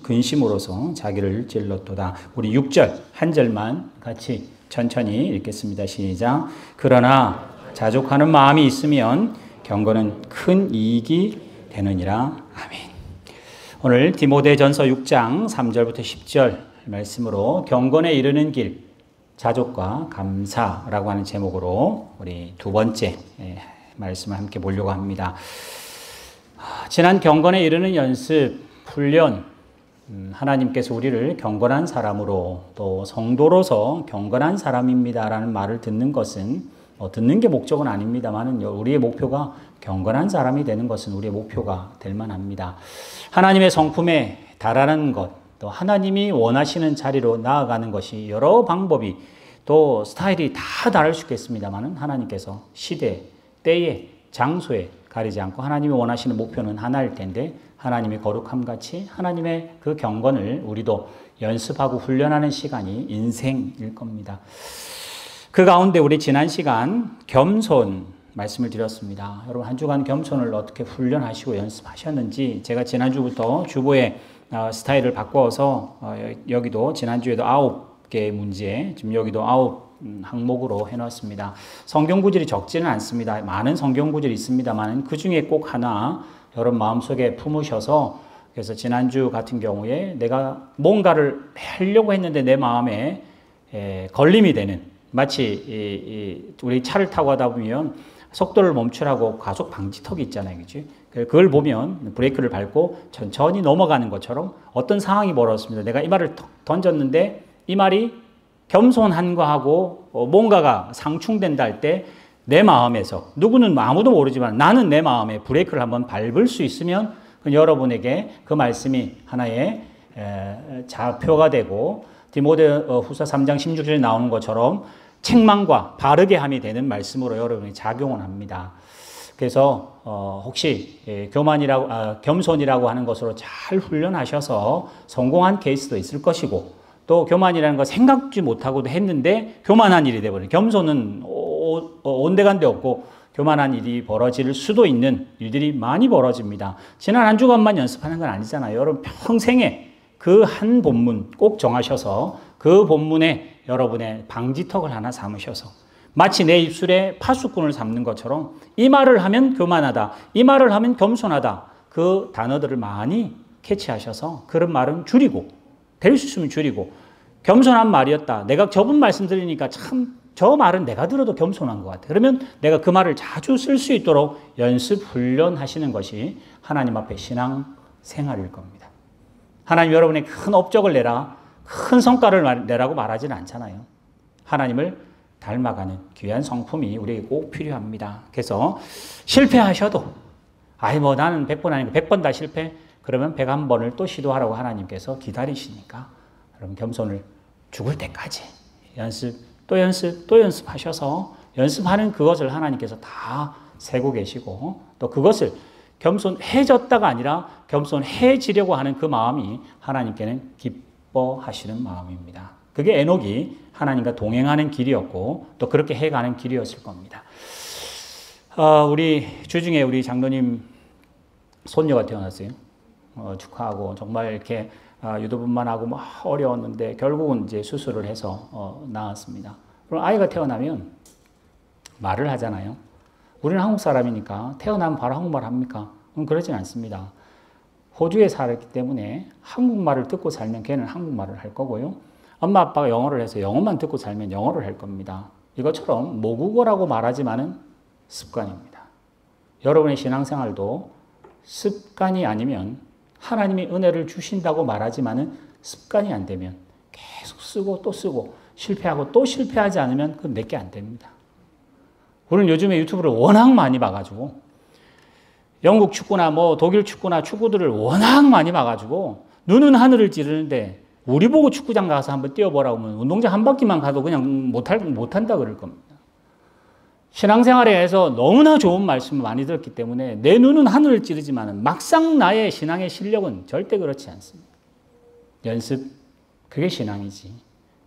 근심으로서 자기를 찔렀도다. 우리 6절 한 절만 같이 천천히 읽겠습니다. 시작. 그러나 자족하는 마음이 있으면 경건은 큰 이익이 되느니라. 아멘. 오늘 디모데전서 6장 3절부터 10절 말씀으로 경건에 이르는 길, 자족과 감사라고 하는 제목으로 우리 두 번째 말씀을 함께 보려고 합니다. 지난 경건에 이르는 연습, 훈련, 하나님께서 우리를 경건한 사람으로 또 성도로서 경건한 사람입니다라는 말을 듣는 것은 듣는 게 목적은 아닙니다만 우리의 목표가 경건한 사람이 되는 것은 우리의 목표가 될 만합니다. 하나님의 성품에 달하는 것, 또 하나님이 원하시는 자리로 나아가는 것이 여러 방법이 또 스타일이 다 다를 수 있겠습니다만 하나님께서 시대, 때에, 장소에 가리지 않고 하나님이 원하시는 목표는 하나일 텐데 하나님의 거룩함 같이 하나님의 그 경건을 우리도 연습하고 훈련하는 시간이 인생일 겁니다. 그 가운데 우리 지난 시간 겸손 말씀을 드렸습니다. 여러분 한 주간 겸손을 어떻게 훈련하시고 연습하셨는지 제가 지난주부터 주보의 스타일을 바꿔서 여기도 지난주에도 9개의 문제, 지금 여기도 9 항목으로 해놨습니다. 성경 구절이 적지는 않습니다. 많은 성경 구절이 있습니다만 그 중에 꼭 하나 여러분 마음속에 품으셔서 그래서 지난주 같은 경우에 내가 뭔가를 하려고 했는데 내 마음에 걸림이 되는 마치 우리 차를 타고 가다 보면 속도를 멈추라고 과속 방지턱이 있잖아요. 그치? 그걸 보면 브레이크를 밟고 천천히 넘어가는 것처럼 어떤 상황이 벌어졌습니다. 내가 이 말을 던졌는데 이 말이 겸손한 거하고 뭔가가 상충된다 할 때 내 마음에서 누구는 아무도 모르지만 나는 내 마음에 브레이크를 한번 밟을 수 있으면 여러분에게 그 말씀이 하나의 좌표가 되고 디모데후서 3장 16절에 나오는 것처럼 책망과 바르게 함이 되는 말씀으로 여러분이 작용을 합니다. 그래서 혹시 겸손이라고 하는 것으로 잘 훈련하셔서 성공한 케이스도 있을 것이고 또 교만이라는 거 생각지 못하고도 했는데 교만한 일이 되어버려요. 겸손은 온데간데 없고 교만한 일이 벌어질 수도 있는 일들이 많이 벌어집니다. 지난 한 주간만 연습하는 건 아니잖아요. 여러분 평생에 그 한 본문 꼭 정하셔서 그 본문에 여러분의 방지턱을 하나 삼으셔서 마치 내 입술에 파수꾼을 삼는 것처럼 이 말을 하면 교만하다, 이 말을 하면 겸손하다 그 단어들을 많이 캐치하셔서 그런 말은 줄이고 될 수 있으면 줄이고 겸손한 말이었다. 내가 저분 말씀 드리니까 참 저 말은 내가 들어도 겸손한 것 같아. 그러면 내가 그 말을 자주 쓸 수 있도록 연습 훈련하시는 것이 하나님 앞에 신앙 생활일 겁니다. 하나님 여러분의 큰 업적을 내라, 큰 성과를 내라고 말하지는 않잖아요. 하나님을 닮아가는 귀한 성품이 우리에게 꼭 필요합니다. 그래서 실패하셔도 나는 100번 아니고 100번 다 실패? 그러면 101번을 또 시도하라고 하나님께서 기다리시니까 여러분 겸손을 죽을 때까지 연습 또 연습하셔서 연습하는 그것을 하나님께서 다 세고 계시고 또 그것을 겸손해졌다가 아니라 겸손해지려고 하는 그 마음이 하나님께는 기뻐하시는 마음입니다. 그게 에녹이 하나님과 동행하는 길이었고 또 그렇게 해가는 길이었을 겁니다. 우리 주중에 우리 장로님 손녀가 태어났어요. 축하하고 정말 이렇게 유도분만 하고 막 어려웠는데 결국은 이제 수술을 해서 나왔습니다. 그럼 아이가 태어나면 말을 하잖아요. 우리는 한국 사람이니까 태어나면 바로 한국말 합니까? 그러진 않습니다. 호주에 살았기 때문에 한국말을 듣고 살면 걔는 한국말을 할 거고요. 엄마 아빠가 영어를 해서 영어만 듣고 살면 영어를 할 겁니다. 이것처럼 모국어라고 말하지만은 습관입니다. 여러분의 신앙생활도 습관이 아니면 하나님이 은혜를 주신다고 말하지만은 습관이 안 되면 계속 쓰고 또 쓰고 실패하고 또 실패하지 않으면 그건 내게 안 됩니다. 우리는 요즘에 유튜브를 워낙 많이 봐가지고 영국 축구나 독일 축구나 축구들을 워낙 많이 봐가지고 눈은 하늘을 찌르는데 우리 보고 축구장 가서 한번 뛰어보라고 하면 운동장 한 바퀴만 가도 그냥 못한다 그럴 겁니다. 신앙생활에서 너무나 좋은 말씀을 많이 들었기 때문에 내 눈은 하늘을 찌르지만 막상 나의 신앙의 실력은 절대 그렇지 않습니다. 연습, 그게 신앙이지.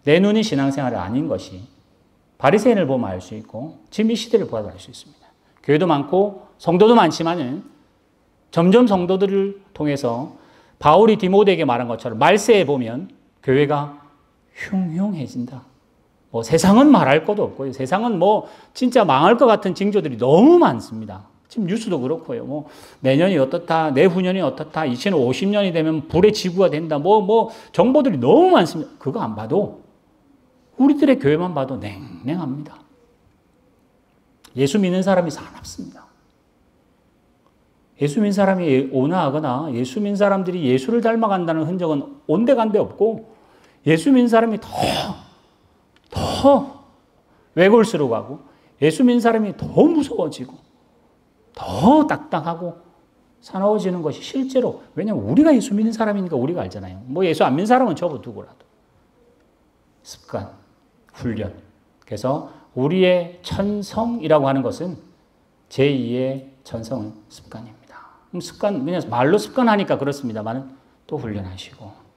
내 눈이 신앙생활이 아닌 것이 바리새인을 보면 알 수 있고 지금 이 시대를 보아도 알 수 있습니다. 교회도 많고 성도도 많지만은 점점 성도들을 통해서 바울이 디모데에게 말한 것처럼 말세에 보면 교회가 흉흉해진다. 뭐 세상은 말할 것도 없고요. 세상은 뭐 진짜 망할 것 같은 징조들이 너무 많습니다. 지금 뉴스도 그렇고요. 뭐 내년이 어떻다, 내후년이 어떻다, 2050년이 되면 불의 지구가 된다. 뭐 정보들이 너무 많습니다. 그거 안 봐도 우리들의 교회만 봐도 냉랭합니다. 예수 믿는 사람이 사납습니다. 예수 믿는 사람이 온화하거나 예수 믿는 사람들이 예수를 닮아간다는 흔적은 온데간데 없고 예수 믿는 사람이 더 외골스러워하고 예수 믿는 사람이 더 무서워지고 더 딱딱하고 사나워지는 것이 실제로 왜냐하면 우리가 예수 믿는 사람이니까 우리가 알잖아요. 뭐 예수 안 믿는 사람은 접어두고라도 습관, 훈련. 그래서 우리의 천성이라고 하는 것은 제2의 천성은 습관입니다. 습관, 그냥 말로 습관하니까 그렇습니다만 또 훈련하시고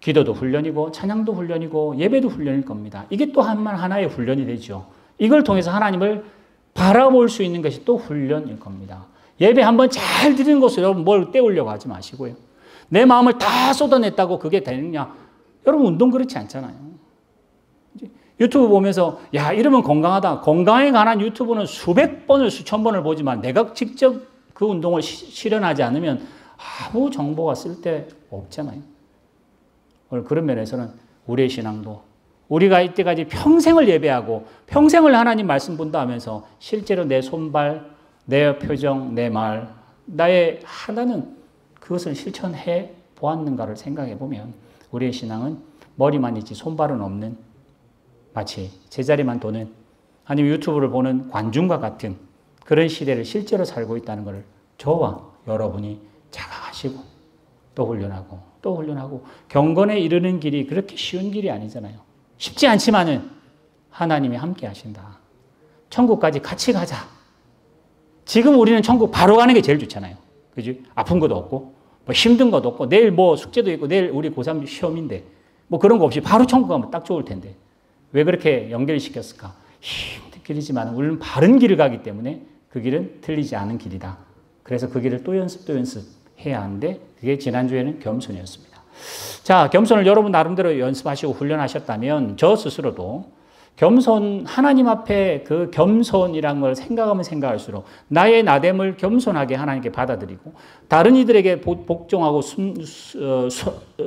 기도도 훈련이고 찬양도 훈련이고 예배도 훈련일 겁니다. 이게 또 하나의 훈련이 되죠. 이걸 통해서 하나님을 바라볼 수 있는 것이 또 훈련일 겁니다. 예배 한번 잘 드리는 것으로 여러분 뭘 때우려고 하지 마시고요. 내 마음을 다 쏟아냈다고 그게 되느냐? 여러분 운동 그렇지 않잖아요. 유튜브 보면서 야 이러면 건강하다. 건강에 관한 유튜브는 수백 번을 수천 번을 보지만 내가 직접 그 운동을 실현하지 않으면 아무 정보가 쓸데 없잖아요. 오늘 그런 면에서는 우리의 신앙도 우리가 이때까지 평생을 예배하고 평생을 하나님 말씀 본다 하면서 실제로 내 손발, 내 표정, 내 말, 나의 하나는 그것을 실천해 보았는가를 생각해 보면 우리의 신앙은 머리만 있지 손발은 없는 마치 제자리만 도는 아니면 유튜브를 보는 관중과 같은 그런 시대를 실제로 살고 있다는 것을 저와 여러분이 자각하시고 또 훈련하고 또 훈련하고 경건에 이르는 길이 그렇게 쉬운 길이 아니잖아요. 쉽지 않지만은 하나님이 함께 하신다. 천국까지 같이 가자. 지금 우리는 천국 바로 가는 게 제일 좋잖아요. 그지? 아픈 것도 없고 뭐 힘든 것도 없고 내일 뭐 숙제도 있고 내일 우리 고3 시험인데 뭐 그런 거 없이 바로 천국 가면 딱 좋을 텐데 왜 그렇게 연결시켰을까? 힘든 길이지만 우리는 바른 길을 가기 때문에 그 길은 틀리지 않은 길이다. 그래서 그 길을 또 연습해야 하는데 그게 지난주에는 겸손이었습니다. 자, 겸손을 여러분 나름대로 연습하시고 훈련하셨다면 저 스스로도 겸손, 하나님 앞에 그 겸손이란 걸 생각하면 생각할수록 나의 나됨을 겸손하게 하나님께 받아들이고 다른 이들에게 복종하고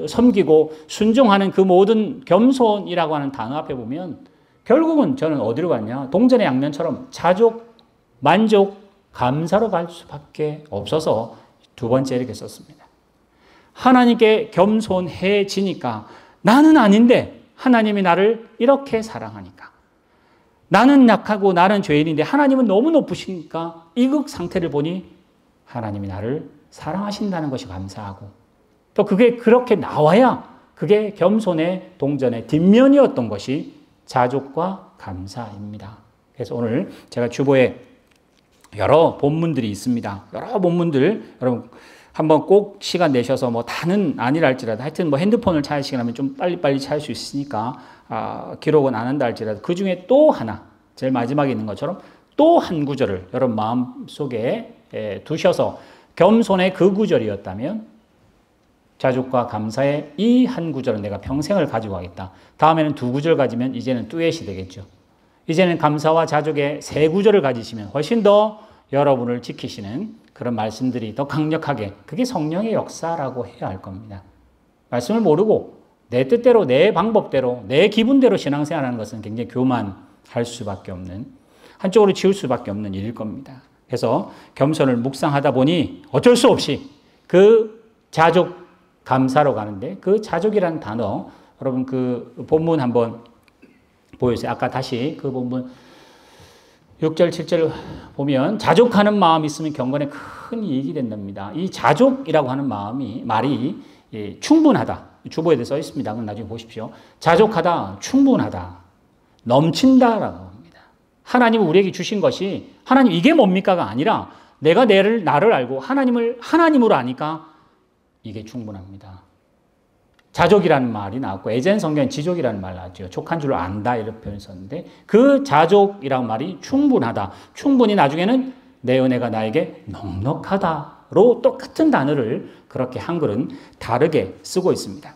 섬기고 순종하는 그 모든 겸손이라고 하는 단어 앞에 보면 결국은 저는 어디로 갔냐? 동전의 양면처럼 자족, 만족, 감사로 갈 수밖에 없어서 두 번째 이렇게 썼습니다. 하나님께 겸손해지니까 나는 아닌데 하나님이 나를 이렇게 사랑하니까 나는 약하고 나는 죄인인데 하나님은 너무 높으시니까 이 상태를 보니 하나님이 나를 사랑하신다는 것이 감사하고 또 그게 그렇게 나와야 그게 겸손의 동전의 뒷면이었던 것이 자족과 감사입니다. 그래서 오늘 제가 주보에 여러 본문들이 있습니다. 여러 본문들 여러분 한번 꼭 시간 내셔서 뭐 다는 아니라 할지라도 하여튼 뭐 핸드폰을 찾으시면 좀 빨리빨리 찾을 수 있으니까 기록은 안 한다 할지라도 그 중에 또 하나 제일 마지막에 있는 것처럼 또 한 구절을 여러분 마음속에 두셔서 겸손의 그 구절이었다면 자족과 감사의 이 한 구절은 내가 평생을 가지고 가겠다. 다음에는 두 구절 가지면 이제는 뚜엣이 되겠죠. 이제는 감사와 자족의 세 구절을 가지시면 훨씬 더 여러분을 지키시는 그런 말씀들이 더 강력하게 그게 성령의 역사라고 해야 할 겁니다. 말씀을 모르고 내 뜻대로 내 방법대로 내 기분대로 신앙생활하는 것은 굉장히 교만할 수밖에 없는 한쪽으로 치울 수밖에 없는 일일 겁니다. 그래서 겸손을 묵상하다 보니 어쩔 수 없이 그 자족 감사로 가는데 그 자족이라는 단어 여러분 그 본문 한번 보여주세요. 아까 다시 그 본문 6절, 7절 보면 자족하는 마음이 있으면 경건에 큰 이익이 된답니다. 이 자족이라고 하는 말이 충분하다. 주보에 써 있습니다. 그럼 나중에 보십시오. 자족하다, 충분하다, 넘친다라고 합니다. 하나님은 우리에게 주신 것이 하나님 이게 뭡니까가 아니라 내가 나를 알고 하나님을 하나님으로 아니까 이게 충분합니다. 자족이라는 말이 나왔고 예전 성경엔 지족이라는 말 나왔죠. 족한 줄 안다 이런 표현을 썼는데 그 자족이라는 말이 충분하다. 충분히 나중에는 내 은혜가 나에게 넉넉하다 감사로 똑같은 단어를 그렇게 한글은 다르게 쓰고 있습니다.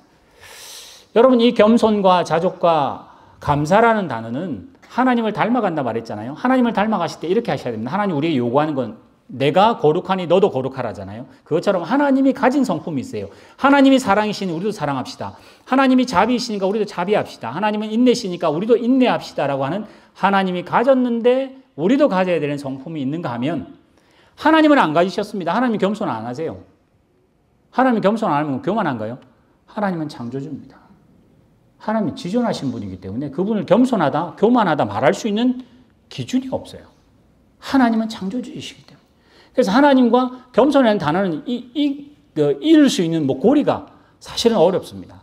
여러분, 이 겸손과 자족과 감사라는 단어는 하나님을 닮아간다 말했잖아요. 하나님을 닮아가실 때 이렇게 하셔야 됩니다. 하나님 우리에게 요구하는 건 내가 거룩하니 너도 거룩하라잖아요. 그것처럼 하나님이 가진 성품이 있어요. 하나님이 사랑이시니 우리도 사랑합시다. 하나님이 자비이시니까 우리도 자비합시다. 하나님은 인내시니까 우리도 인내합시다라고 하는 하나님이 가졌는데 우리도 가져야 되는 성품이 있는가 하면 하나님은 안 가지셨습니다. 하나님이 겸손 안 하세요. 하나님이 겸손 안 하면 교만한가요? 하나님은 창조주입니다. 하나님이 지존하신 분이기 때문에 그분을 겸손하다, 교만하다 말할 수 있는 기준이 없어요. 하나님은 창조주이시기 때문에. 그래서 하나님과 겸손이라는 단어는 이룰 수 있는 고리가 사실은 어렵습니다.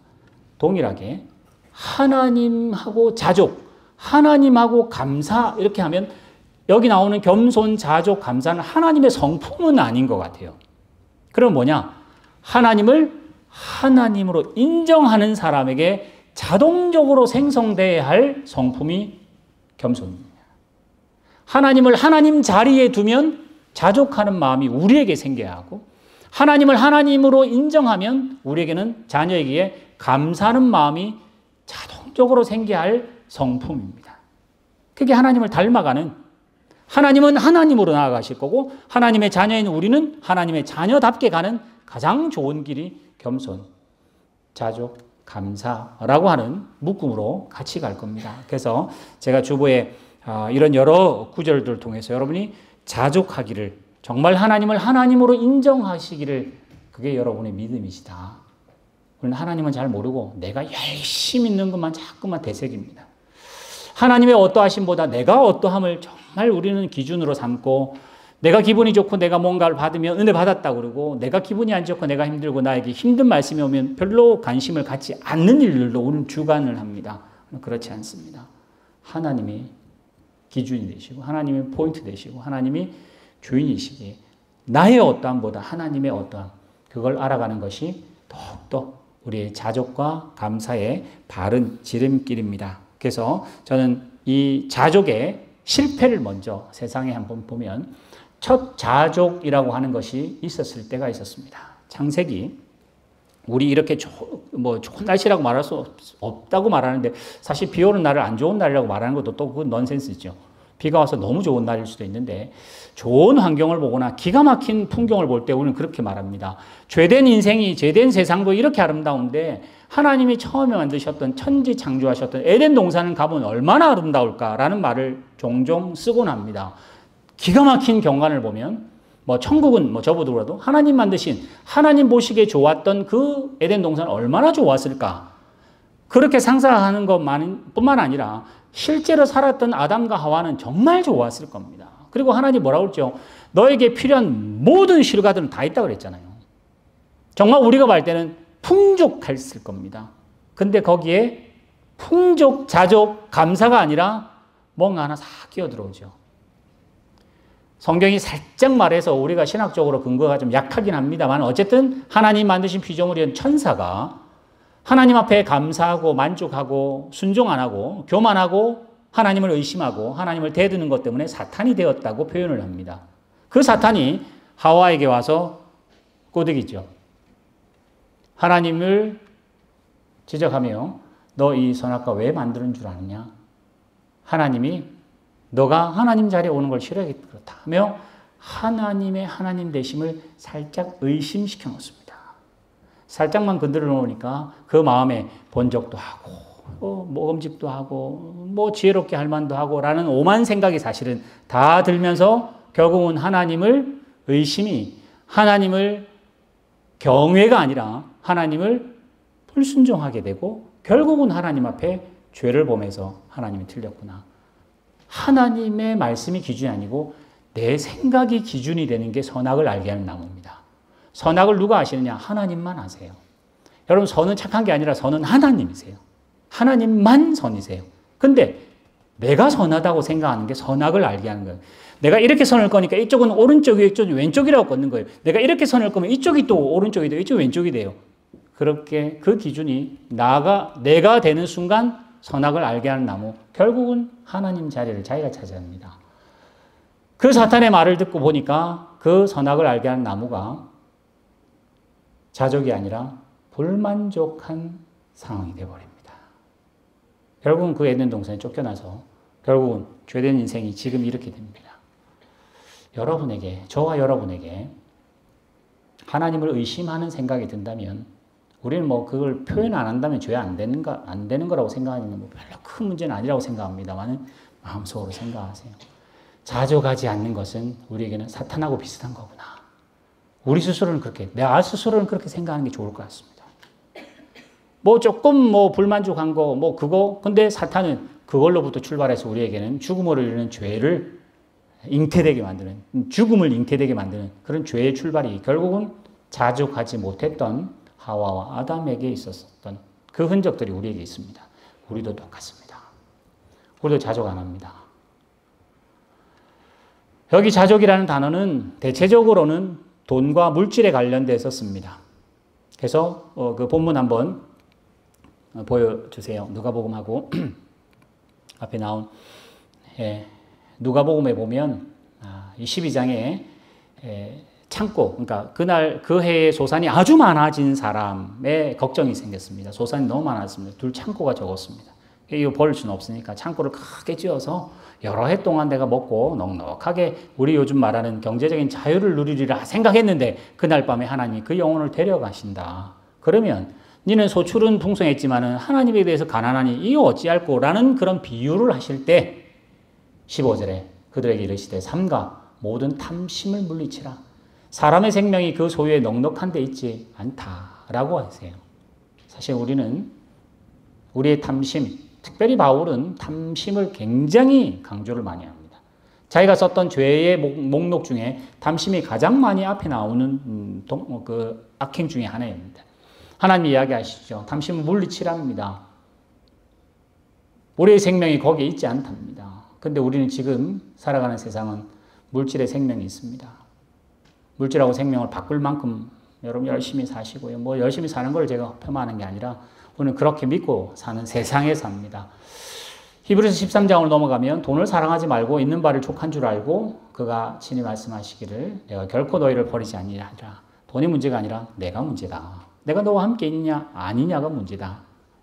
동일하게 하나님하고 자족, 하나님하고 감사 이렇게 하면 여기 나오는 겸손, 자족, 감사는 하나님의 성품은 아닌 것 같아요. 그럼 뭐냐? 하나님을 하나님으로 인정하는 사람에게 자동적으로 생성돼야 할 성품이 겸손입니다. 하나님을 하나님 자리에 두면 자족하는 마음이 우리에게 생겨야 하고 하나님을 하나님으로 인정하면 우리에게는 자녀에게 감사하는 마음이 자동적으로 생겨야 할 성품입니다. 그게 하나님을 닮아가는, 하나님은 하나님으로 나아가실 거고 하나님의 자녀인 우리는 하나님의 자녀답게 가는 가장 좋은 길이 겸손, 자족, 감사라고 하는 묶음으로 같이 갈 겁니다. 그래서 제가 주보에 이런 여러 구절들을 통해서 여러분이 자족하기를, 정말 하나님을 하나님으로 인정하시기를, 그게 여러분의 믿음이시다. 우리는 하나님은 잘 모르고 내가 열심히 있는 것만 자꾸만 되새깁니다. 하나님의 어떠하심보다 내가 어떠함을 정말 우리는 기준으로 삼고, 내가 기분이 좋고 내가 뭔가를 받으면 은혜 받았다고 그러고, 내가 기분이 안 좋고 내가 힘들고 나에게 힘든 말씀이 오면 별로 관심을 갖지 않는 일들로 우리는 주관을 합니다. 그렇지 않습니다. 하나님이 기준이 되시고 하나님이 포인트 되시고 하나님이 주인이시기에 나의 어떠함보다 하나님의 어떠함, 그걸 알아가는 것이 더욱더 우리의 자족과 감사의 바른 지름길입니다. 그래서 저는 이 자족의 실패를 먼저 세상에 한번 보면 첫 자족이라고 하는 것이 있었을 때가 있었습니다. 창세기, 우리 이렇게 좋은 날씨라고 말할 수 없다고 말하는데 사실 비 오는 날을 안 좋은 날이라고 말하는 것도 또 그건 넌센스죠. 비가 와서 너무 좋은 날일 수도 있는데 좋은 환경을 보거나 기가 막힌 풍경을 볼 때 우리는 그렇게 말합니다. 죄된 인생이, 죄된 세상도 이렇게 아름다운데 하나님이 처음에 만드셨던, 천지 창조하셨던 에덴 동산을 가보면 얼마나 아름다울까라는 말을 종종 쓰곤 합니다. 기가 막힌 경관을 보면 천국은 저보더라도 하나님 만드신, 하나님 보시기에 좋았던 그 에덴 동산은 얼마나 좋았을까. 그렇게 상상하는 것뿐만 아니라 실제로 살았던 아담과 하와는 정말 좋았을 겁니다. 그리고 하나님 뭐라고 했죠? 너에게 필요한 모든 실과들은 다 있다고 그랬잖아요. 정말 우리가 볼 때는 풍족했을 겁니다. 근데 거기에 풍족, 자족, 감사가 아니라 뭔가 하나 싹 끼어들어오죠. 성경이 살짝 말해서 우리가 신학적으로 근거가 좀 약하긴 합니다만 어쨌든 하나님 만드신 피조물이었던 천사가 하나님 앞에 감사하고 만족하고 순종 안 하고 교만하고 하나님을 의심하고 하나님을 대드는 것 때문에 사탄이 되었다고 표현을 합니다. 그 사탄이 하와에게 와서 꼬드기죠. 하나님을 지적하며 너 이 선악과 왜 만드는 줄 아느냐? 하나님이 너가 하나님 자리에 오는 걸 싫어하겠다 그렇다 하며 하나님의 하나님 되심을 살짝 의심시켜 놓습니다. 살짝만 건드려 놓으니까 그 마음에 본적도 하고 모금직도 하고 지혜롭게 할 만도 하고 라는 오만 생각이 사실은 다 들면서 결국은 하나님을 의심이, 하나님을 경외가 아니라 하나님을 불순종하게 되고 결국은 하나님 앞에 죄를 보면서 하나님이 틀렸구나. 하나님의 말씀이 기준이 아니고 내 생각이 기준이 되는 게 선악을 알게 하는 나무입니다. 선악을 누가 아시느냐? 하나님만 아세요. 여러분, 선은 착한 게 아니라 선은 하나님이세요. 하나님만 선이세요. 근데 내가 선하다고 생각하는 게 선악을 알게 하는 거예요. 내가 이렇게 선을 거니까 이쪽은 오른쪽이 이쪽은 왼쪽이라고 걷는 거예요. 내가 이렇게 선을 거면 이쪽이 또 오른쪽이 돼요. 이쪽이 왼쪽이 돼요. 그렇게 그 기준이 내가 되는 순간 선악을 알게 하는 나무, 결국은 하나님 자리를 자기가 차지합니다. 그 사탄의 말을 듣고 보니까 그 선악을 알게 하는 나무가 자족이 아니라 불만족한 상황이 되어버립니다. 결국은 그 에덴 동산에 쫓겨나서 결국은 죄된 인생이 지금 이렇게 됩니다. 여러분에게, 저와 여러분에게 하나님을 의심하는 생각이 든다면 우리는 뭐 그걸 표현 안 한다면 죄 안 되는 거라고 생각하는 뭐 별로 큰 문제는 아니라고 생각합니다만 마음속으로 생각하세요. 자족하지 않는 것은 우리에게는 사탄하고 비슷한 거구나. 우리 스스로는 그렇게, 내 스스로는 그렇게 생각하는 게 좋을 것 같습니다. 뭐 조금 뭐 불만족한 거, 뭐 그거, 근데 사탄은 그걸로부터 출발해서 우리에게는 죽음으로 이르는 죄를 잉태되게 만드는, 죽음을 잉태되게 만드는 그런 죄의 출발이 결국은 자족하지 못했던 하와와 아담에게 있었던 그 흔적들이 우리에게 있습니다. 우리도 똑같습니다. 우리도 자족 안 합니다. 여기 자족이라는 단어는 대체적으로는 돈과 물질에 관련돼서 씁니다. 그래서 그 본문 한번 보여주세요. 누가복음하고 앞에 나온 누가복음에 보면 이 12장에 창고, 그러니까 그날 그 해에 소산이 아주 많아진 사람의 걱정이 생겼습니다. 소산이 너무 많았습니다. 둘 창고가 적었습니다. 이거 버릴 수는 없으니까 창고를 크게 지어서 여러 해 동안 내가 먹고 넉넉하게 우리 요즘 말하는 경제적인 자유를 누리리라 생각했는데 그날 밤에 하나님이 그 영혼을 데려가신다. 그러면 니는 소출은 풍성했지만은 하나님에 대해서 가난하니 이거 어찌할꼬 라는 그런 비유를 하실 때 15절에 그들에게 이르시되 삼가 모든 탐심을 물리치라. 사람의 생명이 그 소유에 넉넉한 데 있지 않다라고 하세요. 사실 우리는 우리의 탐심, 특별히 바울은 탐심을 굉장히 강조를 많이 합니다. 자기가 썼던 죄의 목록 중에 탐심이 가장 많이 앞에 나오는 그 악행 중에 하나입니다. 하나님이 이야기하시죠. 탐심은 물리치랍니다. 우리의 생명이 거기에 있지 않답니다. 근데 우리는 지금 살아가는 세상은 물질의 생명이 있습니다. 물질하고 생명을 바꿀 만큼 여러분 열심히 사시고요. 뭐 열심히 사는 걸 제가 폄하하는 게 아니라 우리는 그렇게 믿고 사는 세상에 삽니다. 히브리서 13장으로 넘어가면 돈을 사랑하지 말고 있는 바를 족한 줄 알고 그가 친히 말씀하시기를 내가 결코 너희를 버리지 아니하리라. 돈이 문제가 아니라 내가 문제다. 내가 너와 함께 있느냐 아니냐가 문제다.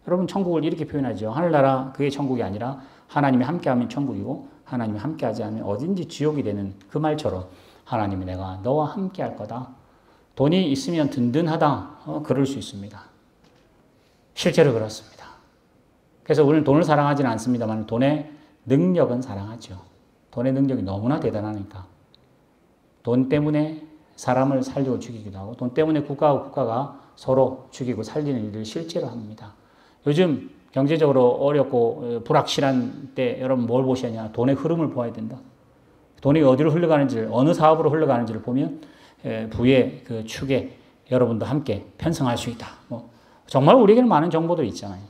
여러분 천국을 이렇게 표현하죠. 하늘나라 그게 천국이 아니라 하나님이 함께하면 천국이고 하나님이 함께하지 않으면 어딘지 지옥이 되는 그 말처럼 하나님이 내가 너와 함께할 거다. 돈이 있으면 든든하다. 그럴 수 있습니다. 실제로 그렇습니다. 그래서 우리는 돈을 사랑하지는 않습니다만 돈의 능력은 사랑하죠. 돈의 능력이 너무나 대단하니까. 돈 때문에 사람을 살리고 죽이기도 하고 돈 때문에 국가와 국가가 서로 죽이고 살리는 일을 실제로 합니다. 요즘 경제적으로 어렵고 불확실한 때 여러분 뭘 보시냐? 돈의 흐름을 보아야 된다. 돈이 어디로 흘러가는지를 어느 사업으로 흘러가는지를 보면 부의 그 축에 여러분도 함께 편성할 수 있다. 뭐 정말 우리에게는 많은 정보들이 있잖아요.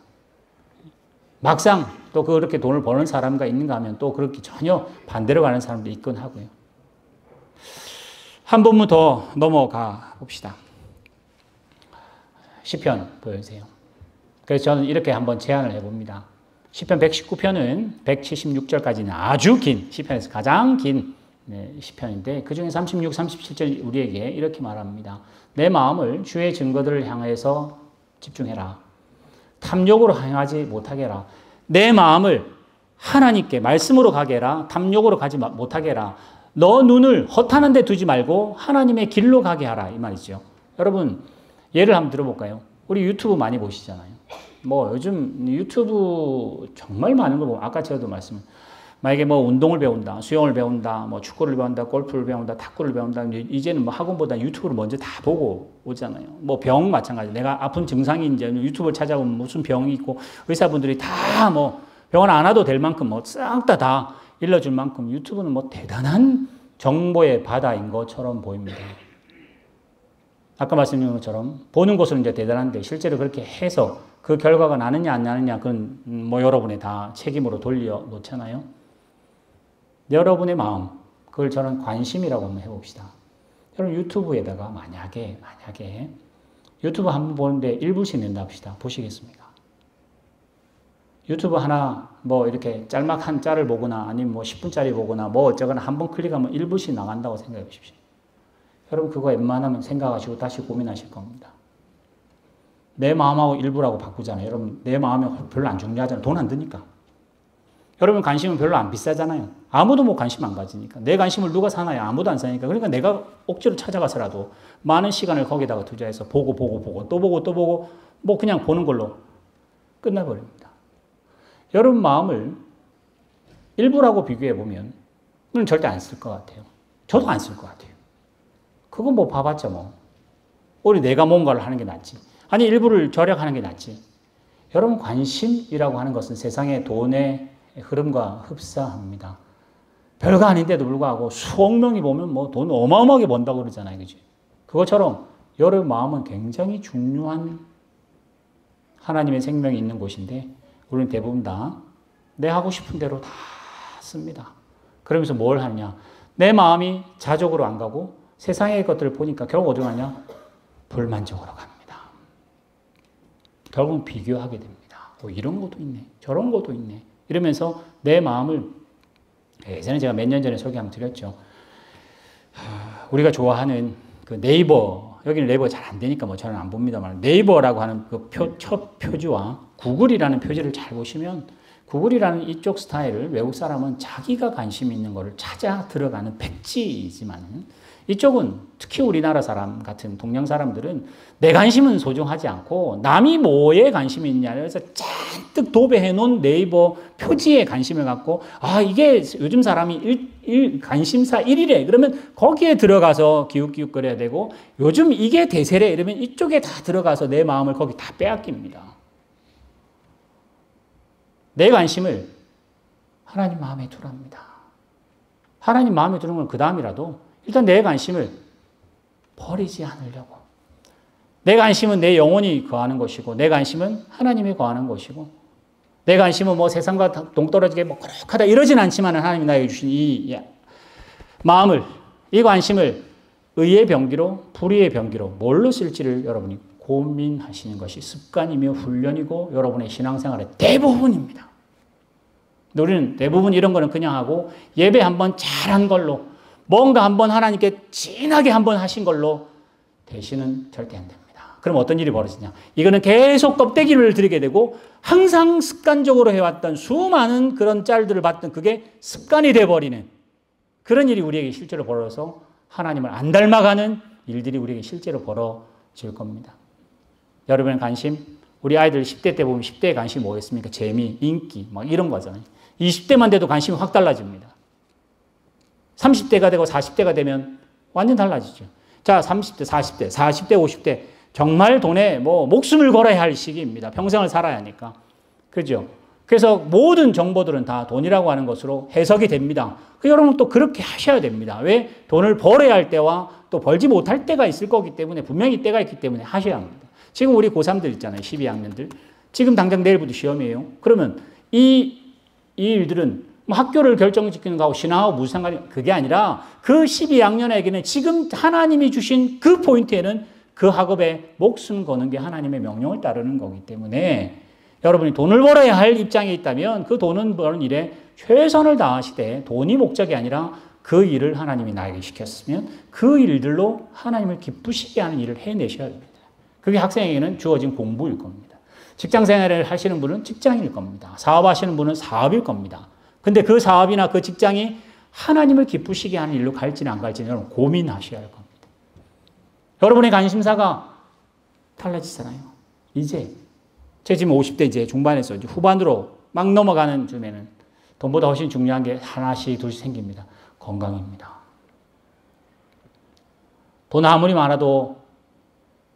막상 또 그렇게 돈을 버는 사람가 있는가 하면 또 그렇게 전혀 반대로 가는 사람도 있건 하고요. 한 번만 더 넘어가 봅시다. 시편 보여주세요. 그래서 저는 이렇게 한번 제안을 해봅니다. 시편 119편은 176절까지는 아주 긴 시편에서 가장 긴 시편인데 그중에 36, 37절 우리에게 이렇게 말합니다. 내 마음을 주의 증거들을 향해서 집중해라. 탐욕으로 행하지 못하게 해라. 내 마음을 하나님께 말씀으로 가게 해라. 탐욕으로 가지 못하게 해라. 너 눈을 허탄한 데 두지 말고 하나님의 길로 가게 하라. 이 말이죠. 여러분 예를 한번 들어볼까요? 우리 유튜브 많이 보시잖아요. 뭐 요즘 유튜브 정말 많은 걸 보면 아까 제가도 만약에 뭐 운동을 배운다, 수영을 배운다, 뭐 축구를 배운다, 골프를 배운다, 탁구를 배운다. 이제는 뭐 학원보다 유튜브를 먼저 다 보고 오잖아요. 뭐 병 마찬가지. 내가 아픈 증상이 이제 유튜브를 찾아보면 무슨 병이 있고 의사분들이 다 뭐 병원 안 와도 될 만큼 뭐 싹 다 일러줄 만큼 유튜브는 뭐 대단한 정보의 바다인 것처럼 보입니다. 아까 말씀드린 것처럼 보는 것은 이제 대단한데 실제로 그렇게 해서 그 결과가 나느냐 안 나느냐 그건 뭐 여러분의 다 책임으로 돌려놓잖아요. 여러분의 마음 그걸 저는 관심이라고 한번 해봅시다. 여러분 유튜브에다가 만약에 유튜브 한번 보는데 1분씩 낸다 합시다. 보시겠습니까? 유튜브 하나 뭐 이렇게 짤막한 짤을 보거나 아니면 뭐 10분짜리 보거나 뭐 어쩌거나 한 번 클릭하면 1분씩 나간다고 생각해 보십시오. 여러분 그거 웬만하면 생각하시고 다시 고민하실 겁니다. 내 마음하고 일부라고 바꾸잖아요. 여러분 내 마음이 별로 안 중요하잖아요. 돈 안 드니까. 여러분 관심은 별로 안 비싸잖아요. 아무도 뭐 관심 안 가지니까. 내 관심을 누가 사나요? 아무도 안 사니까. 그러니까 내가 억지로 찾아가서라도 많은 시간을 거기다가 투자해서 보고 또 보고 뭐 그냥 보는 걸로 끝나버립니다. 여러분 마음을 일부라고 비교해 보면 절대 안 쓸 것 같아요. 저도 안 쓸 것 같아요. 그건 뭐 봐봤자 뭐. 우리 내가 뭔가를 하는 게 낫지. 아니 일부를 절약하는 게 낫지. 여러분 관심이라고 하는 것은 세상의 돈의 흐름과 흡사합니다. 별거 아닌데도 불구하고 수억 명이 보면 뭐 돈 어마어마하게 번다고 그러잖아요. 그죠? 그것처럼 여러분 마음은 굉장히 중요한 하나님의 생명이 있는 곳인데 우리는 대부분 다 내 하고 싶은 대로 다 씁니다. 그러면서 뭘 하냐? 내 마음이 자족으로 안 가고 세상의 것들을 보니까 결국 어디로 가냐? 불만족으로 갑니다. 결국은 비교하게 됩니다. 이런 것도 있네. 저런 것도 있네. 이러면서 내 마음을 예전에 제가 몇 년 전에 소개 한번 드렸죠. 우리가 좋아하는 그 네이버, 여기는 네이버 잘 안 되니까 뭐 저는 안 봅니다만 네이버라고 하는 그 첫 표지와 구글이라는 표지를 잘 보시면 구글이라는 이쪽 스타일을 외국 사람은 자기가 관심 있는 거를 찾아 들어가는 백지이지만 이쪽은 특히 우리나라 사람 같은 동양 사람들은 내 관심은 소중하지 않고 남이 뭐에 관심이 있냐 그래서 잔뜩 도배해 놓은 네이버 표지에 관심을 갖고 아 이게 요즘 사람이 관심사 1위래 그러면 거기에 들어가서 기웃기웃거려야 되고 요즘 이게 대세래 이러면 이쪽에 다 들어가서 내 마음을 거기 다 빼앗깁니다. 내 관심을 하나님 마음에 두랍니다. 하나님 마음에 두는 건 그 다음이라도 일단 내 관심을 버리지 않으려고. 내 관심은 내 영혼이 거하는 것이고 내 관심은 하나님이 거하는 것이고 내 관심은 뭐 세상과 동떨어지게 뭐 거룩하다 이러진 않지만 하나님이 나에게 주신 이 마음을 이 관심을 의의 병기로 불의의 병기로 뭘로 쓸지를 여러분이 고민하시는 것이 습관이며 훈련이고 여러분의 신앙생활의 대부분입니다. 근데 우리는 대부분 이런 거는 그냥 하고 예배 한번 잘한 걸로 뭔가 한번 하나님께 진하게 한번 하신 걸로 대신은 절대 안 됩니다. 그럼 어떤 일이 벌어지냐? 이거는 계속 껍데기를 들이게 되고 항상 습관적으로 해왔던 수많은 그런 짤들을 봤던 그게 습관이 돼버리는 그런 일이 우리에게 실제로 벌어져서 하나님을 안 닮아가는 일들이 우리에게 실제로 벌어질 겁니다. 여러분의 관심, 우리 아이들 10대 때 보면 10대의 관심이 뭐겠습니까? 재미, 인기, 막 이런 거잖아요. 20대만 돼도 관심이 확 달라집니다. 30대가 되고 40대가 되면 완전 달라지죠. 자, 30대, 40대, 40대, 50대 정말 돈에 뭐 목숨을 걸어야 할 시기입니다. 평생을 살아야 하니까. 그죠? 그래서 모든 정보들은 다 돈이라고 하는 것으로 해석이 됩니다. 여러분 또 그렇게 하셔야 됩니다. 왜? 돈을 벌어야 할 때와 또 벌지 못할 때가 있을 거기 때문에 분명히 때가 있기 때문에 하셔야 합니다. 지금 우리 고3들 있잖아요. 12학년들. 지금 당장 내일부터 시험이에요. 그러면 이 일들은 뭐 학교를 결정짓는 거하고 신앙하고 무슨 상관이 그게 아니라 그 12학년에게는 지금 하나님이 주신 그 포인트에는 그 학업에 목숨 거는 게 하나님의 명령을 따르는 거기 때문에 여러분이 돈을 벌어야 할 입장에 있다면 그 돈을 버는 일에 최선을 다하시되 돈이 목적이 아니라 그 일을 하나님이 나에게 시켰으면 그 일들로 하나님을 기쁘시게 하는 일을 해내셔야 됩니다. 그게 학생에게는 주어진 공부일 겁니다. 직장 생활을 하시는 분은 직장일 겁니다. 사업하시는 분은 사업일 겁니다. 근데 그 사업이나 그 직장이 하나님을 기쁘시게 하는 일로 갈지는 안 갈지는 여러분 고민하셔야 할 겁니다. 여러분의 관심사가 달라지잖아요. 이제 제 지금 50대 이제 중반에서 이제 후반으로 막 넘어가는 쯤에는 돈보다 훨씬 중요한 게 하나씩 둘씩 생깁니다. 건강입니다. 돈 아무리 많아도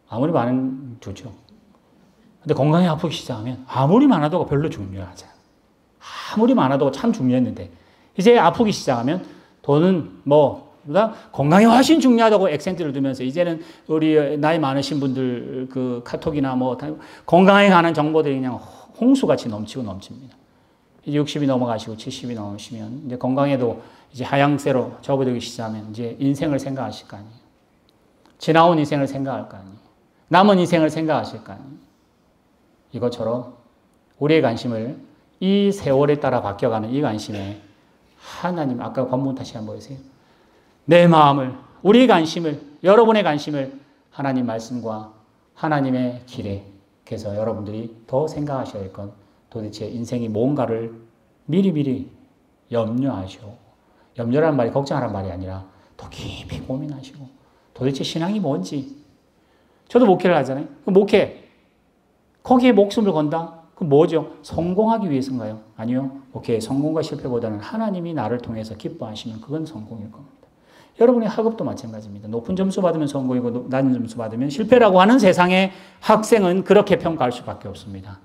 아무리 많으면 좋죠. 근데 건강이 아프기 시작하면 아무리 많아도 별로 중요하지 않아요. 아무리 많아도 참 중요했는데 이제 아프기 시작하면 돈은 뭐 건강이 훨씬 중요하다고 액센트를 두면서 이제는 우리 나이 많으신 분들 그 카톡이나 뭐 건강에 관한 정보들이 그냥 홍수같이 넘치고 넘칩니다. 이제 60이 넘어가시고 70이 넘으시면 이제 건강에도 이제 하향세로 접어들기 시작하면 이제 인생을 생각하실 거 아니에요. 지나온 인생을 생각할 거 아니에요. 남은 인생을 생각하실 거 아니에요. 이것처럼 우리의 관심을 이 세월에 따라 바뀌어가는 이 관심에 하나님, 아까 본문 다시 한번 보세요. 내 마음을, 우리의 관심을, 여러분의 관심을 하나님 말씀과 하나님의 길에, 그래서 여러분들이 더 생각하셔야 할 건 도대체 인생이 뭔가를 미리미리 염려하시고, 염려라는 말이 걱정하라는 말이 아니라 더 깊이 고민하시고, 도대체 신앙이 뭔지. 저도 목회를 하잖아요. 그 목회, 거기에 목숨을 건다? 그럼 뭐죠? 성공하기 위해서인가요? 아니요. 오케이. 성공과 실패보다는 하나님이 나를 통해서 기뻐하시면 그건 성공일 겁니다. 여러분의 학업도 마찬가지입니다. 높은 점수 받으면 성공이고 낮은 점수 받으면 실패라고 하는 세상의 학생은 그렇게 평가할 수밖에 없습니다.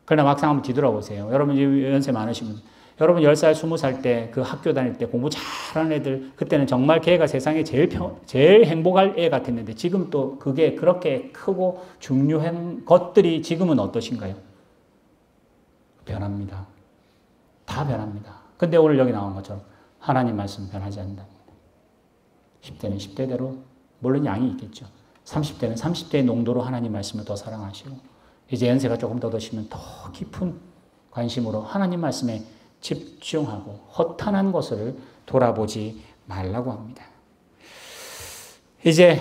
그러나 막상 한번 뒤돌아보세요. 여러분 연세 많으시면 여러분 10살, 20살 때 그 학교 다닐 때 공부 잘하는 애들, 그때는 정말 걔가 세상에 제일 행복할 애 같았는데 지금 또 그게 그렇게 크고 중요한 것들이 지금은 어떠신가요? 변합니다. 다 변합니다. 근데 오늘 여기 나온 것처럼 하나님 말씀 변하지 않는답니다. 10대는 10대대로 물론 양이 있겠죠. 30대는 30대의 농도로 하나님 말씀을 더 사랑하시고 이제 연세가 조금 더 드시면 더 깊은 관심으로 하나님 말씀에 집중하고 허탄한 것을 돌아보지 말라고 합니다. 이제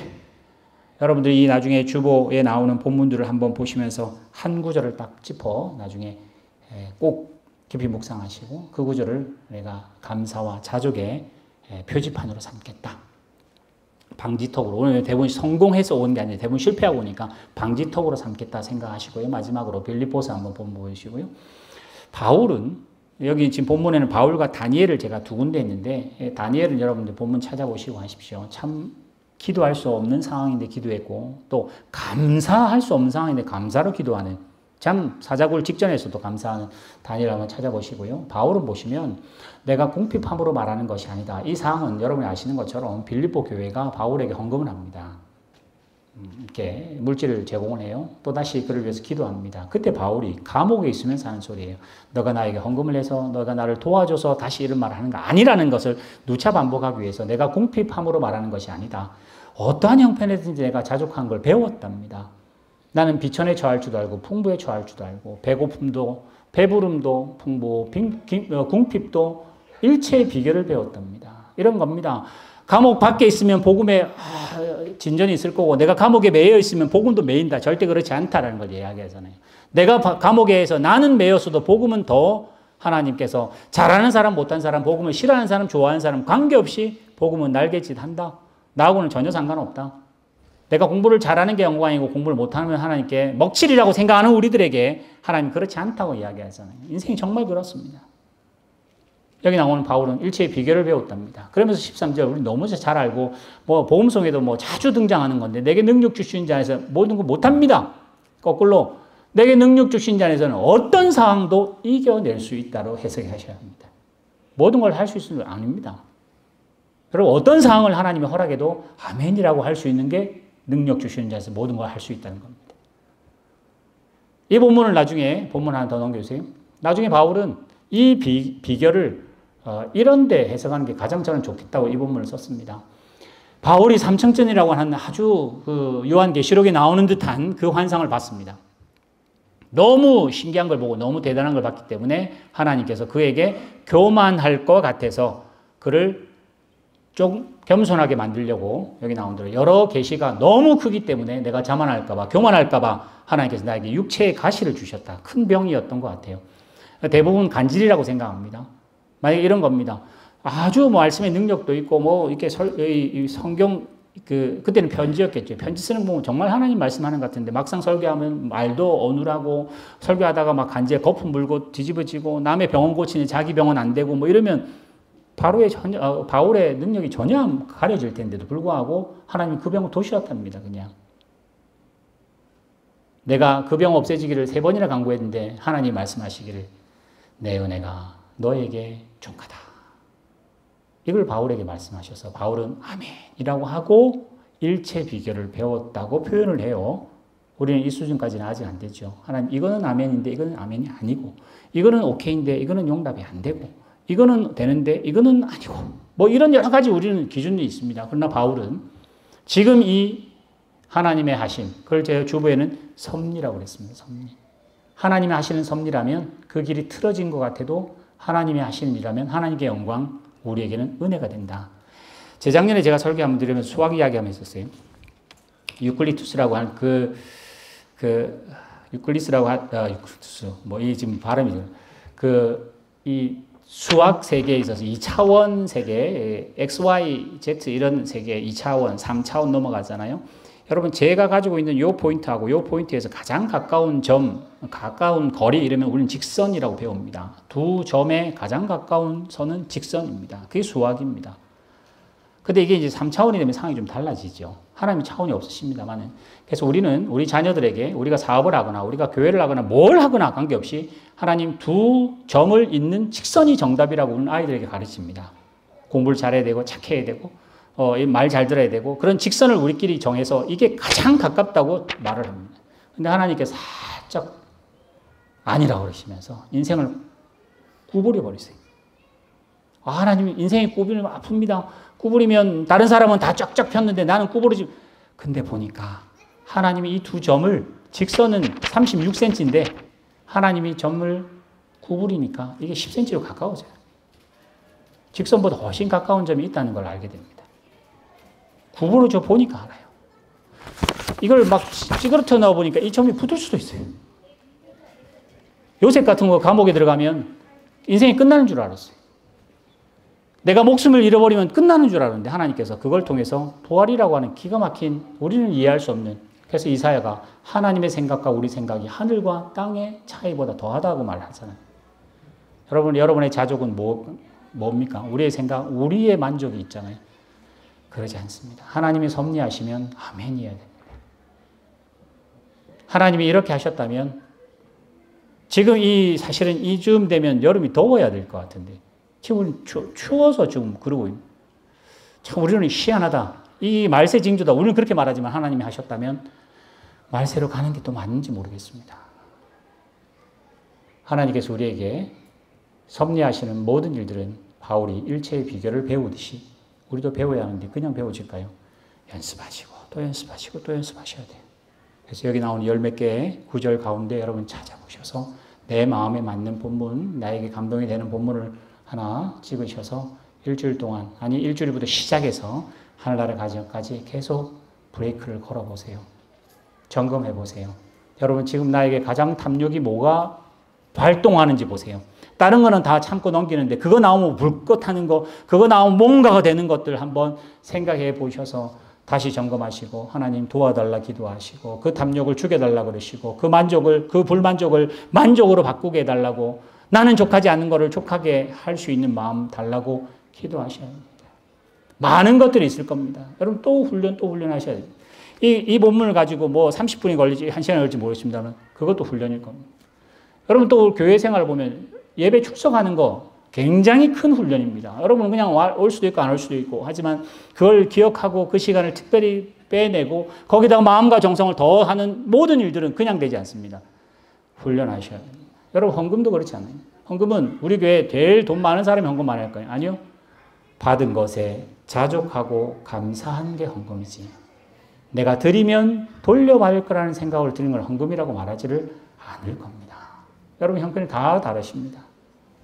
여러분들이 이 나중에 주보에 나오는 본문들을 한번 보시면서 한 구절을 딱 짚어 나중에 꼭 깊이 묵상하시고 그 구절을 내가 감사와 자족의 표지판으로 삼겠다. 방지턱으로, 오늘 대부분 성공해서 온 게 아니라 대부분 실패하고 오니까 방지턱으로 삼겠다 생각하시고요. 마지막으로 빌립보서 한번 보시고요. 바울은 여기 지금 본문에는 바울과 다니엘을 제가 두 군데 했는데 다니엘은 여러분들 본문 찾아보시고 하십시오. 참 기도할 수 없는 상황인데 기도했고 또 감사할 수 없는 상황인데 감사로 기도하는 참 사자굴 직전에서도 감사하는 다니엘 한번 찾아보시고요. 바울은 보시면 내가 궁핍함으로 말하는 것이 아니다. 이 사항은 여러분이 아시는 것처럼 빌립보 교회가 바울에게 헌금을 합니다. 이렇게 물질을 제공을 해요. 또다시 그를 위해서 기도합니다. 그때 바울이 감옥에 있으면서 하는 소리예요. 너가 나에게 헌금을 해서 너가 나를 도와줘서 다시 이런 말을 하는 거 아니라는 것을 누차 반복하기 위해서 내가 궁핍함으로 말하는 것이 아니다. 어떠한 형편이든지 내가 자족한 걸 배웠답니다. 나는 비천에 처할 줄도 알고 풍부에 처할 줄도 알고 배고픔도 배부름도 풍부 궁핍도 일체의 비결을 배웠답니다. 이런 겁니다. 감옥 밖에 있으면 복음에 진전이 있을 거고 내가 감옥에 매여 있으면 복음도 매인다. 절대 그렇지 않다라는 걸 이야기하잖아요. 내가 감옥에서 나는 매였어도 복음은 더 하나님께서 잘하는 사람 못한 사람 복음을 싫어하는 사람 좋아하는 사람 관계없이 복음은 날갯짓 한다. 나하고는 전혀 상관없다. 내가 공부를 잘하는 게 영광이고 공부를 못하면 하나님께 먹칠이라고 생각하는 우리들에게 하나님 그렇지 않다고 이야기하잖아요. 인생이 정말 그렇습니다. 여기 나오는 바울은 일체의 비결을 배웠답니다. 그러면서 13절 우리 너무 잘 알고 뭐 복음성에도 뭐 자주 등장하는 건데 내게 능력 주신 자 안에서 모든 거 못합니다. 거꾸로 내게 능력 주신 자 안에서는 어떤 상황도 이겨낼 수 있다고 해석하셔야 합니다. 모든 걸 할 수 있는 건 아닙니다. 여러분 어떤 상황을 하나님이 허락해도 아멘이라고 할 수 있는 게 능력 주시는 자에서 모든 걸 할 수 있다는 겁니다. 이 본문을 나중에 본문 하나 더 넘겨주세요. 나중에 바울은 이 비결을 이런 데 해석하는 게 가장 저는 좋겠다고 이 본문을 썼습니다. 바울이 삼청전이라고 하는 아주 그 요한계시록에 나오는 듯한 그 환상을 봤습니다. 너무 신기한 걸 보고 너무 대단한 걸 봤기 때문에 하나님께서 그에게 교만할 것 같아서 그를 좀 겸손하게 만들려고 여기 나온 대로 여러 계시가 너무 크기 때문에 내가 자만할까 봐 교만할까 봐 하나님께서 나에게 육체의 가시를 주셨다. 큰 병이었던 것 같아요. 대부분 간질이라고 생각합니다. 만약에 이런 겁니다. 아주 뭐 말씀의 능력도 있고 뭐 이렇게 성경 그때는 편지였겠죠. 편지 쓰는 거 보면 정말 하나님 말씀하는 것 같은데 막상 설교하면 말도 어눌하고 설교하다가 막 간질 거품 물고 뒤집어지고 남의 병원 고치는 자기 병원 안 되고 뭐 이러면 바울의 능력이 전혀 가려질 텐데도 불구하고 하나님 그 병을 도시었답니다. 그냥 내가 그 병 없애지기를 3번이나 간구했는데 하나님 말씀하시기를 내 은혜가 너에게 족하다. 이걸 바울에게 말씀하셔서 바울은 아멘이라고 하고 일체 비결을 배웠다고 표현을 해요. 우리는 이 수준까지는 아직 안 되죠. 하나님 이거는 아멘인데 이거는 아멘이 아니고 이거는 오케이인데 이거는 용답이 안 되고 이거는 되는데 이거는 아니고 뭐 이런 여러 가지 우리는 기준이 있습니다. 그러나 바울은 지금 이 하나님의 하심 그걸 제 주보에는 섭리라고 그랬습니다. 섭리. 하나님이 하시는 섭리라면 그 길이 틀어진 것 같아도 하나님이 하시는 일이라면 하나님께 영광, 우리에게는 은혜가 된다. 재작년에 제가 설교 한번 드리면서 수학 이야기 한번 했었어요. 유클리투스라고 한 유클리투스, 이 지금 발음이죠. 이 수학 세계에 있어서 2차원 세계, X, Y, Z 이런 세계 2차원, 3차원 넘어가잖아요. 여러분, 제가 가지고 있는 요 포인트하고 요 포인트에서 가장 가까운 점, 가까운 거리 이러면 우리는 직선이라고 배웁니다. 두 점에 가장 가까운 선은 직선입니다. 그게 수학입니다. 근데 이게 이제 3차원이 되면 상황이 좀 달라지죠. 하나님의 차원이 없으십니다만은. 그래서 우리는 우리 자녀들에게 우리가 사업을 하거나 우리가 교회를 하거나 뭘 하거나 관계없이 하나님 두 점을 잇는 직선이 정답이라고 우리는 아이들에게 가르칩니다. 공부를 잘해야 되고 착해야 되고 말 잘 들어야 되고 그런 직선을 우리끼리 정해서 이게 가장 가깝다고 말을 합니다. 근데 하나님께서 살짝 아니라고 그러시면서 인생을 구부려 버리세요. 하나님 인생이 구부리면 아픕니다. 구부리면 다른 사람은 다 쫙쫙 폈는데 나는 구부러지. 근데 보니까 하나님이 이 두 점을 직선은 36cm인데 하나님이 점을 구부리니까 이게 10cm로 가까워져요. 직선보다 훨씬 가까운 점이 있다는 걸 알게 됩니다. 구부러져 보니까 알아요. 이걸 막 찌그러져 넣어 보니까 이 점이 붙을 수도 있어요. 요셉 같은 거 감옥에 들어가면 인생이 끝나는 줄 알았어요. 내가 목숨을 잃어버리면 끝나는 줄 알았는데 하나님께서 그걸 통해서 부활이라고 하는 기가 막힌 우리는 이해할 수 없는, 그래서 이사야가 하나님의 생각과 우리 생각이 하늘과 땅의 차이보다 더하다고 말하잖아요. 여러분의 자족은 뭡니까? 우리의 생각, 우리의 만족이 있잖아요. 그러지 않습니다. 하나님이 섭리하시면 아멘이어야 됩니다. 하나님이 이렇게 하셨다면 지금 사실은 이쯤 되면 여름이 더워야 될 것 같은데 지금 추워서 지금 그러고 있는. 참 우리는 희한하다. 이 말세 징조다. 우리는 그렇게 말하지만 하나님이 하셨다면 말세로 가는 게 또 맞는지 모르겠습니다. 하나님께서 우리에게 섭리하시는 모든 일들은 바울이 일체의 비결을 배우듯이 우리도 배워야 하는데 그냥 배워질까요? 연습하시고 또 연습하시고 또 연습하셔야 돼요. 그래서 여기 나오는 열 몇 개의 구절 가운데 여러분 찾아보셔서 내 마음에 맞는 본문, 나에게 감동이 되는 본문을 하나 찍으셔서 일주일 동안, 아니 일주일부터 시작해서 하늘나라 가정까지 계속 브레이크를 걸어보세요. 점검해보세요. 여러분 지금 나에게 가장 탐욕이 뭐가 발동하는지 보세요. 다른 거는 다 참고 넘기는데 그거 나오면 불꽃하는 거, 그거 나오면 뭔가가 되는 것들 한번 생각해 보셔서 다시 점검하시고 하나님 도와달라 기도하시고 그 탐욕을 죽여달라 그러시고 그 불만족을 만족으로 바꾸게 해달라고, 나는 족하지 않는 것을 족하게 할 수 있는 마음 달라고 기도하셔야 합니다. 많은 것들이 있을 겁니다. 여러분 또 훈련하셔야 됩니다. 이 본문을 가지고 뭐 30분이 걸리지 1시간이 걸릴지 모르겠습니다만 그것도 훈련일 겁니다. 여러분 또 교회 생활을 보면 예배 출석하는 거 굉장히 큰 훈련입니다. 여러분은 그냥 올 수도 있고 안 올 수도 있고 하지만 그걸 기억하고 그 시간을 특별히 빼내고 거기다가 마음과 정성을 더하는 모든 일들은 그냥 되지 않습니다. 훈련하셔야 됩니다. 여러분 헌금도 그렇지 않아요? 헌금은 우리 교회에 제일 돈 많은 사람이 헌금 많이 할까요? 아니요. 받은 것에 자족하고 감사한 게 헌금이지. 내가 드리면 돌려받을 거라는 생각을 드리는 걸 헌금이라고 말하지를 않을 겁니다. 여러분 형편이 다 다르십니다.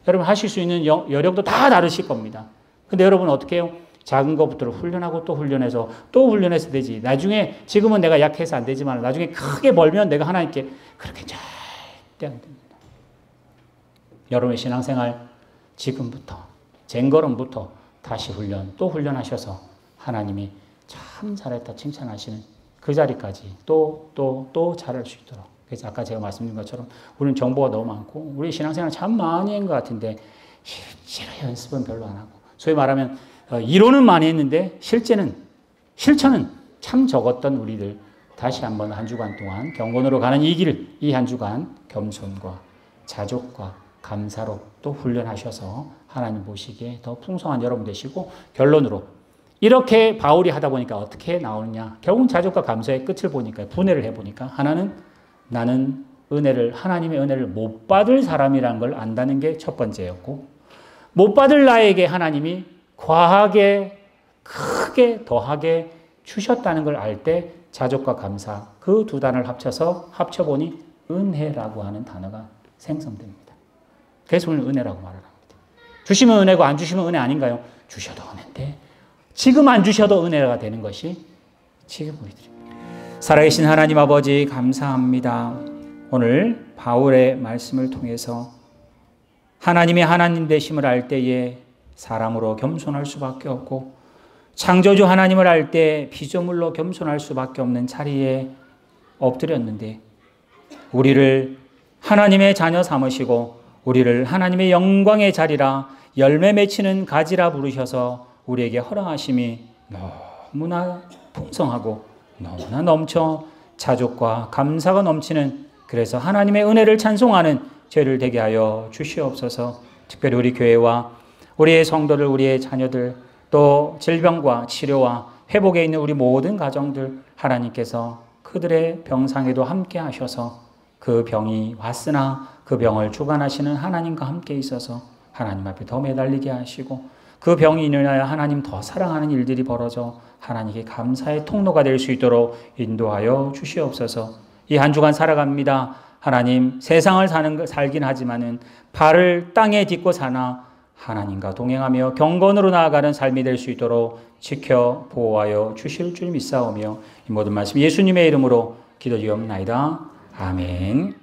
여러분 하실 수 있는 여력도 다 다르실 겁니다. 근데 여러분은 어떻게 해요? 작은 것부터 훈련하고 또 훈련해서 또 훈련해서 되지. 나중에 지금은 내가 약해서 안 되지만 나중에 크게 벌면 내가 하나님께 그렇게 절대 안 됩니다. 여러분의 신앙생활 지금부터 쟁걸음부터 다시 훈련 또 훈련하셔서 하나님이 참 잘했다 칭찬하시는 그 자리까지 또 잘할 수 있도록. 그래서 아까 제가 말씀드린 것처럼 우리는 정보가 너무 많고 우리 신앙생활 참 많이 한 것 같은데 실제로 연습은 별로 안 하고 소위 말하면 이론은 많이 했는데 실천은 참 적었던 우리들 다시 한번 한 주간 동안 경건으로 가는 이 길, 이 한 주간 겸손과 자족과 감사로 또 훈련하셔서 하나님 보시기에 더 풍성한 여러분 되시고 결론으로 이렇게 바울이 하다 보니까 어떻게 나오느냐. 결국은 자족과 감사의 끝을 보니까 분해를 해보니까 하나는 나는 하나님의 은혜를 못 받을 사람이라는 걸 안다는 게 첫 번째였고 못 받을 나에게 하나님이 과하게 크게 더하게 주셨다는 걸 알 때 자족과 감사 그 두 단을 합쳐보니 은혜라고 하는 단어가 생성됩니다. 그래서 오늘 은혜라고 말을 합니다. 주시면 은혜고 안 주시면 은혜 아닌가요? 주셔도 은혜인데 지금 안 주셔도 은혜가 되는 것이 지금 우리들입니다. 살아계신 하나님 아버지 감사합니다. 오늘 바울의 말씀을 통해서 하나님의 하나님 되심을 알 때에 사람으로 겸손할 수밖에 없고 창조주 하나님을 알 때 피조물로 겸손할 수밖에 없는 자리에 엎드렸는데 우리를 하나님의 자녀 삼으시고 우리를 하나님의 영광의 자리라 열매 맺히는 가지라 부르셔서 우리에게 허락하심이 너무나 풍성하고 너무나 넘쳐 자족과 감사가 넘치는 그래서 하나님의 은혜를 찬송하는 죄를 되게 하여 주시옵소서. 특별히 우리 교회와 우리의 성도들, 우리의 자녀들, 또 질병과 치료와 회복에 있는 우리 모든 가정들 하나님께서 그들의 병상에도 함께 하셔서 그 병이 왔으나 그 병을 주관하시는 하나님과 함께 있어서 하나님 앞에 더 매달리게 하시고 그 병이 인하여 하나님 더 사랑하는 일들이 벌어져 하나님께 감사의 통로가 될 수 있도록 인도하여 주시옵소서. 이 한 주간 살아갑니다. 하나님 세상을 살긴 하지만은 발을 땅에 딛고 사나 하나님과 동행하며 경건으로 나아가는 삶이 될 수 있도록 지켜 보호하여 주실 줄 믿사오며 이 모든 말씀 예수님의 이름으로 기도드리옵나이다. 아멘.